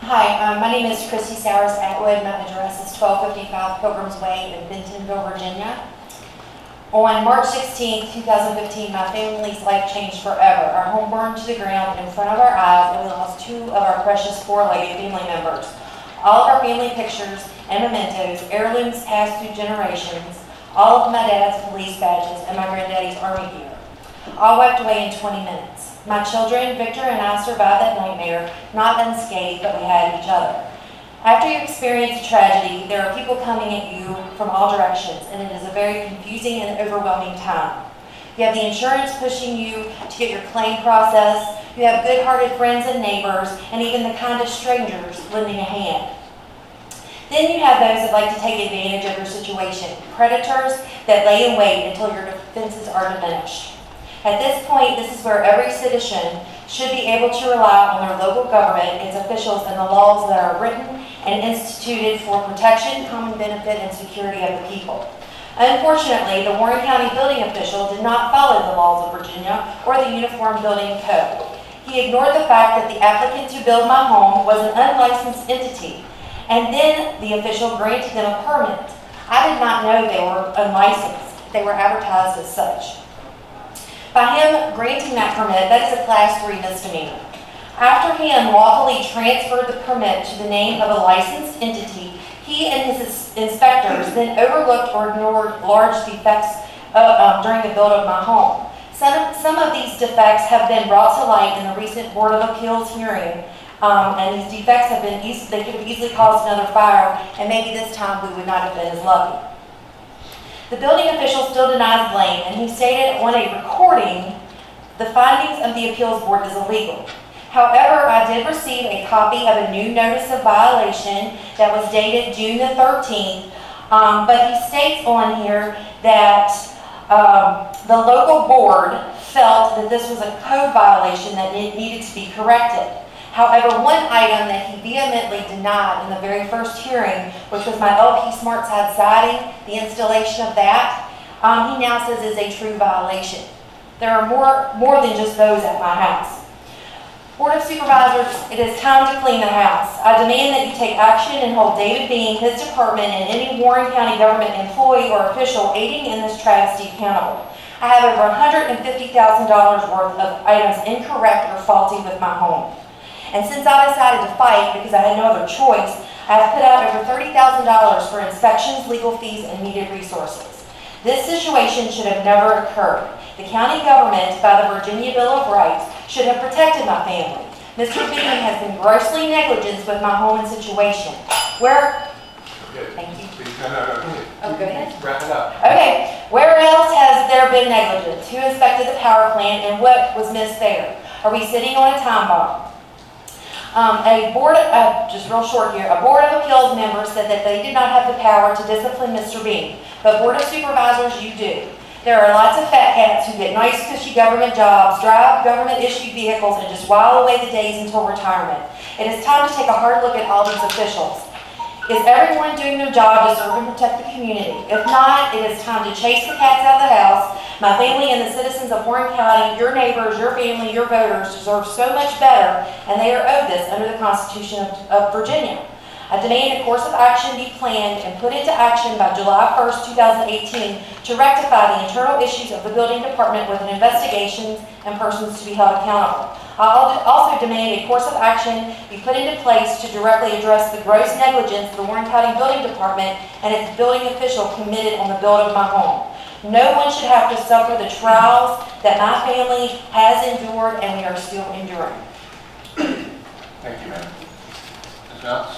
Hi, my name is Kristie Atwood. My address is 1255 Pilgrim's Way in Bentonville, Virginia. On March 16, 2015, my family's life changed forever. Our home burned to the ground in front of our eyes, and we lost two of our precious four-legged family members. All of our family pictures and mementos, heirlooms passed through generations, all of my dad's police badges, and my granddaddy's army gear, all wiped away in 20 minutes. My children, Victor and I, survived that nightmare, not unscathed, but we had each other. After you experience a tragedy, there are people coming at you from all directions, and it is a very confusing and overwhelming time. You have the insurance pushing you to get your claim processed. You have good-hearted friends and neighbors, and even the kindest strangers lending a hand. Then you have those that like to take advantage of your situation, predators that lay in wait until your defenses are diminished. At this point, this is where every citizen should be able to rely on their local government, its officials, and the laws that are written and instituted for protection, common benefit, and security of the people. Unfortunately, the Warren County building official did not follow the laws of Virginia or the Uniform Building Code. He ignored the fact that the applicant to build my home was an unlicensed entity, and then the official granted them a permit. I did not know they were unlicensed. They were advertised as such. By him granting that permit, that is a Class 3 misdemeanor. After he unlawfully transferred the permit to the name of a licensed entity, he and his inspectors then overlooked or ignored large defects during the build of my home. Some of these defects have been brought to light in the recent Board of Appeals hearing, and these defects they could have easily caused another fire, and maybe this time we would not have been as lucky. The building official still denies blame, and he stated on a recording, the findings of the appeals board is illegal. However, I did receive a copy of a new notice of violation that was dated June the 13th, but he states on here that the local board felt that this was a code violation that needed to be corrected. However, one item that he vehemently denied in the very first hearing, which was my LP SmartSide siding, the installation of that, he now says is a true violation. There are more than just those at my house. Board of Supervisors, it is time to clean the house. I demand that you take action and hold David Bean, his department, and any Warren County government employee or official aiding in this travesty accountable. I have over $150,000 worth of items incorrect or faulty with my home. And since I decided to fight because I had no other choice, I have put out over $30,000 for inspections, legal fees, and needed resources. This situation should have never occurred. The county government, by the Virginia Bill of Rights, should have protected my family. Mr. Bean has been grossly negligent with my home and situation. Thank you. Oh, go ahead. Wrap it up. Okay. Where else has there been negligence? Who inspected the power plant and what was missed there? Are we sitting on a time bomb? Just real short here, a Board of Appeals member said that they did not have the power to discipline Mr. Bean, but Board of Supervisors, you do. There are lots of fat cats who get nice, cushy government jobs, drive government-issued vehicles, and just while away the days until retirement. It is time to take a hard look at all these officials. Is everyone doing their job to serve and protect the community? If not, it is time to chase the cats out of the house. My family and the citizens of Warren County, your neighbors, your family, your voters deserve so much better, and they are owed this under the Constitution of Virginia. I demand a course of action be planned and put into action by July 1st, 2018 to rectify the internal issues of the building department with investigations and persons to be held accountable. I also demand a course of action be put into place to directly address the gross negligence of the Warren County Building Department and its building official committed on the build of my home. No one should have to suffer the trials that my family has endured and we are still enduring. Thank you, ma'am. Ms. Jones?